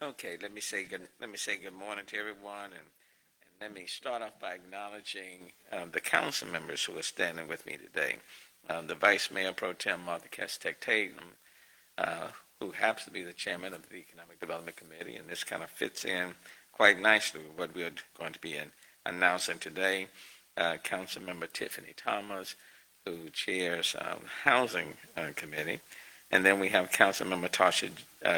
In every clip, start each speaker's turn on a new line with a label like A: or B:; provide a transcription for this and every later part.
A: Okay, let me say good morning to everyone, and let me start off by acknowledging the council members who are standing with me today. The Vice Mayor Pro Tem Martha Kestek Tatum, uh, who happens to be the chairman of the Economic Development Committee, and this kind of fits in quite nicely with what we're going to be announcing today. Council Member Tiffany Thomas, who chairs Housing Committee. And then we have Councilmember Tasha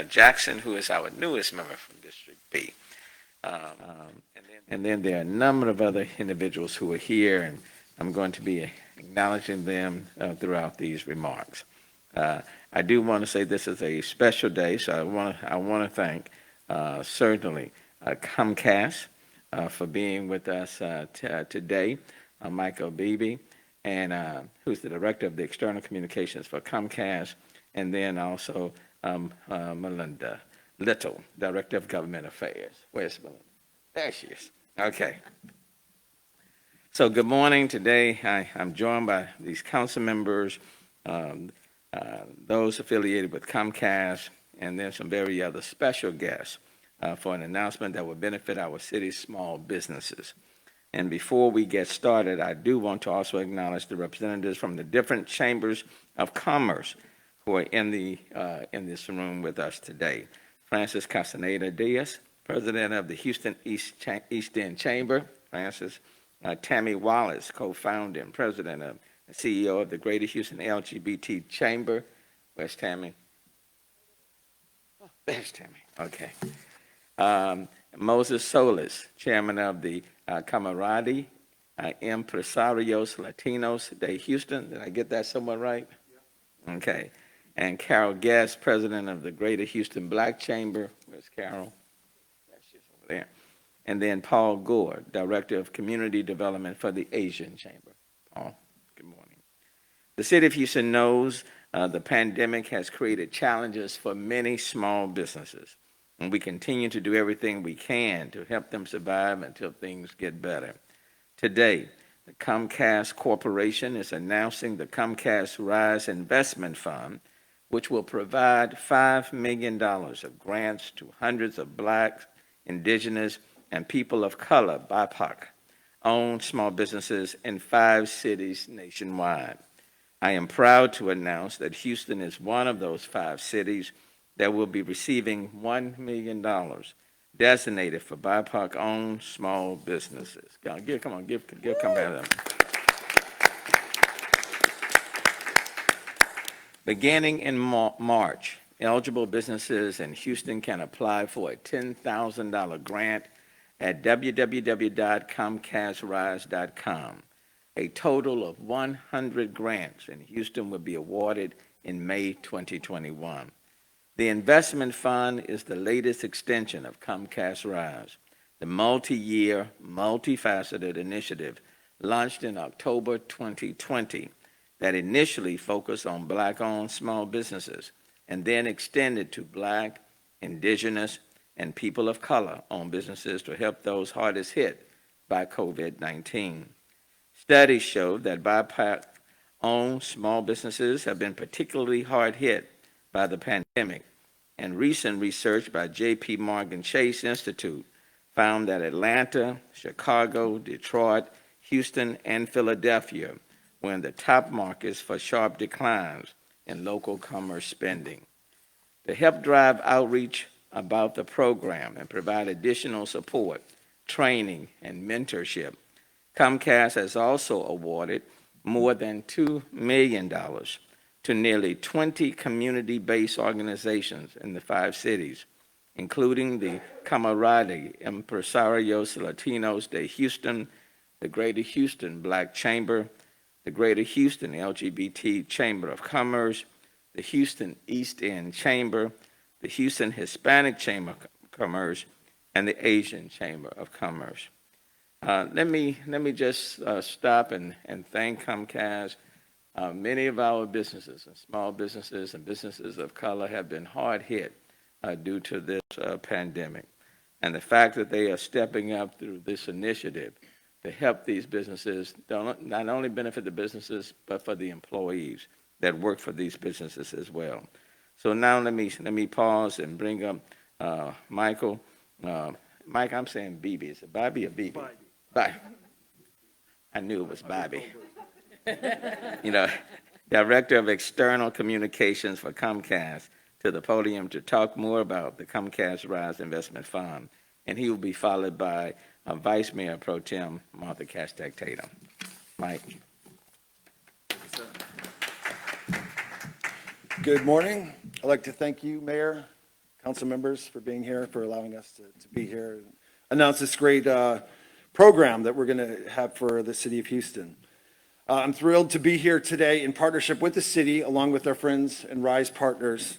A: Jackson, who is our newest member from District B. And then there are a number of other individuals who are here, and I'm going to be acknowledging them throughout these remarks. I do want to say this is a special day, so I want to thank certainly Comcast for being with us today, Michael Beebe, and who's the director of the external communications for Comcast, and then also Melinda Little, Director of Government Affairs. Where's Melinda? There she is. Okay. So good morning. Today I'm joined by these council members, those affiliated with Comcast, and then some very other special guests for an announcement that will benefit our city's small businesses. And before we get started, I do want to also acknowledge the representatives from the different chambers of commerce who are in this room with us today. Francis Castaneda Diaz, President of the Houston East End Chamber. Francis. Tammy Wallace, co-founder and president and CEO of the Greater Houston LGBT Chamber. Where's Tammy? Oh, there's Tammy. Okay. Moses Solis, chairman of the Camarade Empresarios Latinos de Houston. Did I get that somewhat right? Yeah. Okay. And Carol Guest, president of the Greater Houston Black Chamber. Where's Carol? There she is over there. And then Paul Gore, Director of Community Development for the Asian Chamber. Paul, good morning. The City of Houston knows the pandemic has created challenges for many small businesses, and we continue to do everything we can to help them survive until things get better. Today, the Comcast Corporation is announcing the Comcast Rise Investment Fund, which will provide $5 million of grants to hundreds of Black, Indigenous, and people of color, BIPOC-owned small businesses in 5 cities nationwide. I am proud to announce that Houston is one of those 5 cities that will be receiving $1 million designated for BIPOC-owned small businesses. Come on, give them. Beginning in March, eligible businesses in Houston can apply for a $10,000 grant at www.comcastrise.com. A total of 100 grants in Houston will be awarded in May 2021. The investment fund is the latest extension of Comcast Rise, the multi-year, multifaceted initiative launched in October 2020 that initially focused on Black-owned small businesses and then extended to Black, Indigenous, and people of color owned businesses to help those hardest hit by COVID-19. Studies show that BIPOC-owned small businesses have been particularly hard hit by the pandemic, and recent research by J.P. Morgan Chase Institute found that Atlanta, Chicago, Detroit, Houston, and Philadelphia were in the top markets for sharp declines in local commerce spending. To help drive outreach about the program and provide additional support, training, and mentorship, Comcast has also awarded more than $2 million to nearly 20 community-based organizations in the 5 cities, including the Camarade Empresarios Latinos de Houston, the Greater Houston Black Chamber, the Greater Houston LGBT Chamber of Commerce, the Houston East End Chamber, the Houston Hispanic Chamber of Commerce, and the Asian Chamber of Commerce. Let me just stop and thank Comcast. Many of our businesses and small businesses and businesses of color have been hard hit due to this pandemic. And the fact that they are stepping up through this initiative to help these businesses not only benefit the businesses, but for the employees that work for these businesses as well. So now let me pause and bring up Michael. Mike, I'm saying BB. Is it Bobby or BB? Bobby. I knew it was Bobby. Director of External Communications for Comcast, to the podium to talk more about the Comcast Rise Investment Fund. And he will be followed by Vice Mayor Pro Tem Martha Castak Tatum. Mike.
B: Good morning. I'd like to thank you, Mayor, council members, for being here, for allowing us to be here and announce this great program that we're going to have for the city of Houston. I'm thrilled to be here today in partnership with the city, along with our friends and Rise partners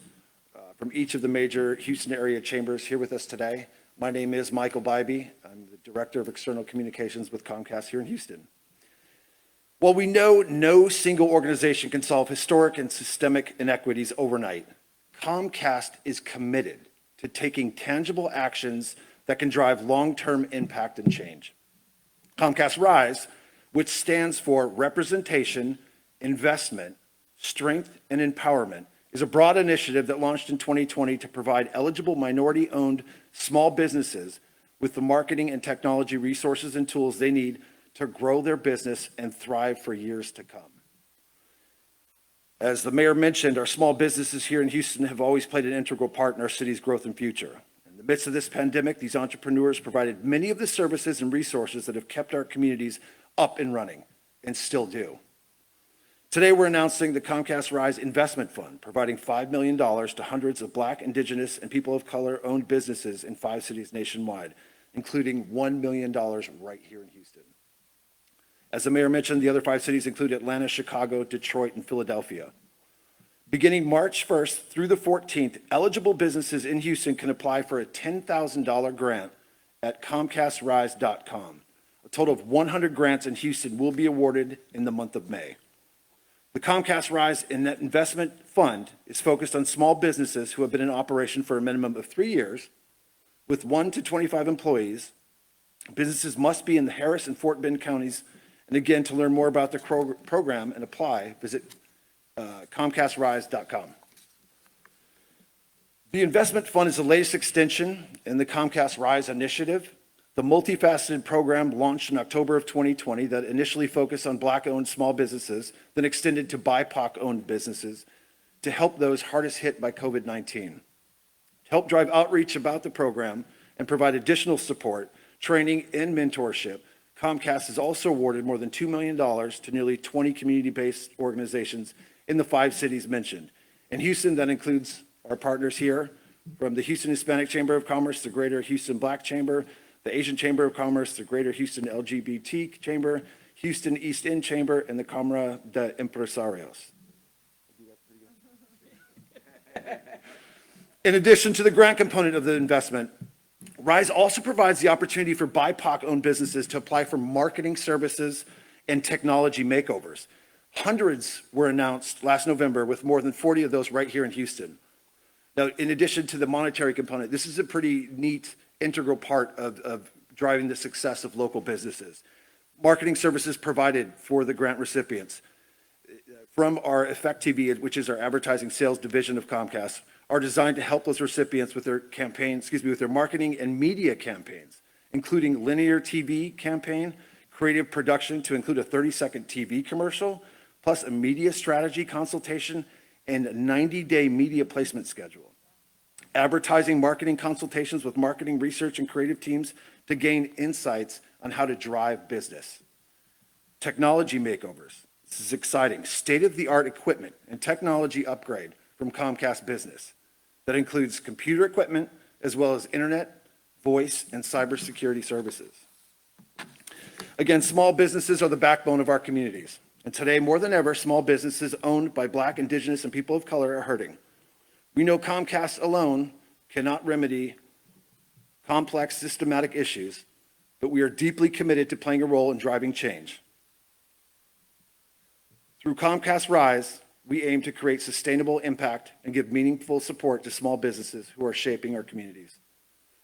B: from each of the major Houston area chambers here with us today. My name is Michael Bybee. I'm the Director of External Communications with Comcast here in Houston. While we know no single organization can solve historic and systemic inequities overnight, Comcast is committed to taking tangible actions that can drive long-term impact and change. Comcast Rise, which stands for Representation, Investment, Strength, and Empowerment, is a broad initiative that launched in 2020 to provide eligible minority-owned small businesses with the marketing and technology resources and tools they need to grow their business and thrive for years to come. As the mayor mentioned, our small businesses here in Houston have always played an integral part in our city's growth and future. In the midst of this pandemic, these entrepreneurs provided many of the services and resources that have kept our communities up and running, and still do. Today, we're announcing the Comcast Rise Investment Fund, providing $5 million to hundreds of Black, Indigenous, and people of color-owned businesses in 5 cities nationwide, including $1 million right here in Houston. As the mayor mentioned, the other 5 cities include Atlanta, Chicago, Detroit, and Philadelphia. Beginning March 1st through the 14th, eligible businesses in Houston can apply for a $10,000 grant at ComcastRise.com. A total of 100 grants in Houston will be awarded in the month of May. The Comcast Rise Investment Fund is focused on small businesses who have been in operation for a minimum of 3 years, with 1 to 25 employees. Businesses must be in the Harris and Fort Bend counties. And again, to learn more about the program and apply, visit ComcastRise.com. The investment fund is the latest extension in the Comcast Rise initiative. The multifaceted program launched in October of 2020 that initially focused on Black-owned small businesses, then extended to BIPOC-owned businesses to help those hardest hit by COVID-19. To help drive outreach about the program and provide additional support, training, and mentorship, Comcast has also awarded more than $2 million to nearly 20 community-based organizations in the 5 cities mentioned. In Houston, that includes our partners here from the Houston Hispanic Chamber of Commerce, the Greater Houston Black Chamber, the Asian Chamber of Commerce, the Greater Houston LGBT Chamber, Houston East End Chamber, and the Cámara de Empresarios. In addition to the grant component of the investment, Rise also provides the opportunity for BIPOC-owned businesses to apply for marketing services and technology makeovers. Hundreds were announced last November, with more than 40 of those right here in Houston. Now, in addition to the monetary component, this is a pretty neat integral part of driving the success of local businesses. Marketing services provided for the grant recipients from our Effect TV, which is our advertising sales division of Comcast, are designed to help those recipients with their with their marketing and media campaigns, including linear TV campaign, creative production to include a 30-second TV commercial, plus a media strategy consultation and a 90-day media placement schedule. Advertising marketing consultations with marketing research and creative teams to gain insights on how to drive business. Technology makeovers. This is exciting. State-of-the-art equipment and technology upgrade from Comcast Business that includes computer equipment as well as internet, voice, and cybersecurity services. Again, small businesses are the backbone of our communities. And today, more than ever, small businesses owned by Black, Indigenous, and people of color are hurting. We know Comcast alone cannot remedy complex systematic issues, but we are deeply committed to playing a role in driving change. Through Comcast Rise, we aim to create sustainable impact and give meaningful support to small businesses who are shaping our communities.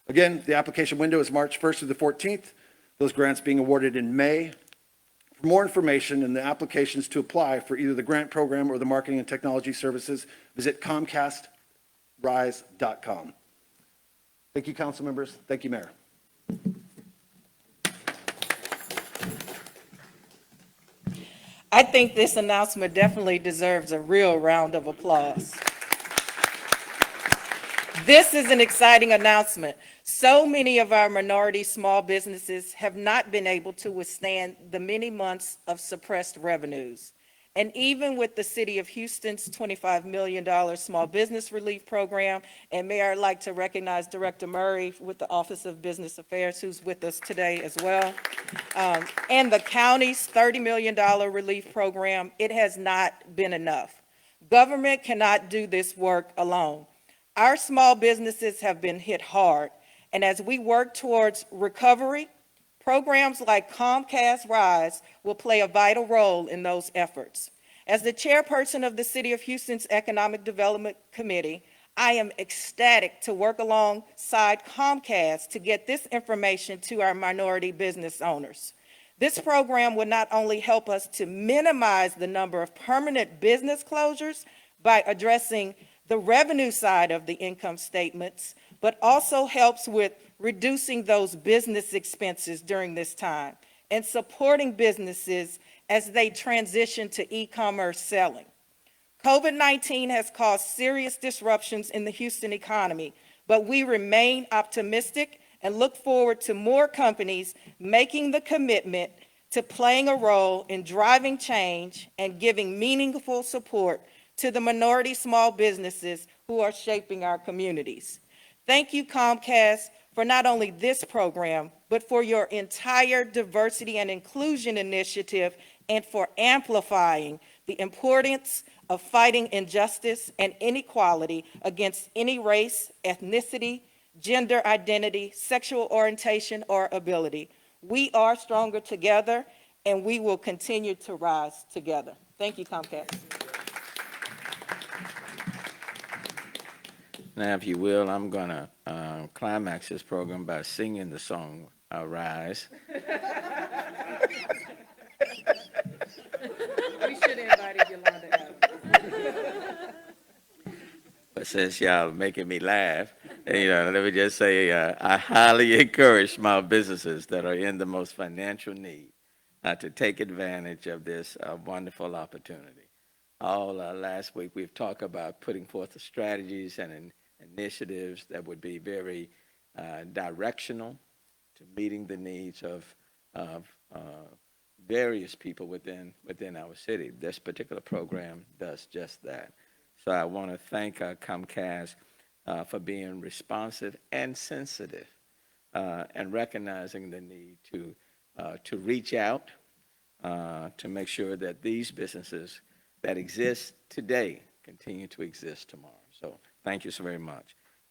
B: Again, the application window is March 1st through the 14th, those grants being awarded in May. For more information and the applications to apply for either the grant program or the marketing and technology services, visit ComcastRise.com. Thank you, council members. Thank you, Mayor.
C: I think this announcement definitely deserves a real round of applause. This is an exciting announcement. So many of our minority small businesses have not been able to withstand the many months of suppressed revenues. And even with the City of Houston's $25 million Small Business Relief Program, and Mayor, I'd like to recognize Director Murray with the Office of Business Affairs, who's with us today as well, and the county's $30 million relief program, it has not been enough. Government cannot do this work alone. Our small businesses have been hit hard, and as we work towards recovery, programs like Comcast Rise will play a vital role in those efforts. As the chairperson of the City of Houston's Economic Development Committee, I am ecstatic to work alongside Comcast to get this information to our minority business owners. This program will not only help us to minimize the number of permanent business closures by addressing the revenue side of the income statements, but also helps with reducing those business expenses during this time and supporting businesses as they transition to e-commerce selling. COVID-19 has caused serious disruptions in the Houston economy, but we remain optimistic and look forward to more companies making the commitment to playing a role in driving change and giving meaningful support to the minority small businesses who are shaping our communities. Thank you, Comcast, for not only this program, but for your entire diversity and inclusion initiative and for amplifying the importance of fighting injustice and inequality against any race, ethnicity, gender identity, sexual orientation, or ability. We are stronger together, and we will continue to rise together. Thank you, Comcast.
A: Now, if you will, I'm going to climax this program by singing the song Rise.
C: We should have invited Yolanda out.
A: But since y'all making me laugh, let me just say I highly encourage small businesses that are in the most financial need to take advantage of this wonderful opportunity. All last week we've talked about putting forth the strategies and initiatives that would be very directional to meeting the needs of various people within our city. This particular program does just that. So I want to thank Comcast for being responsive and sensitive and recognizing the need to reach out to make sure that these businesses that exist today continue to exist tomorrow. So thank you so very much.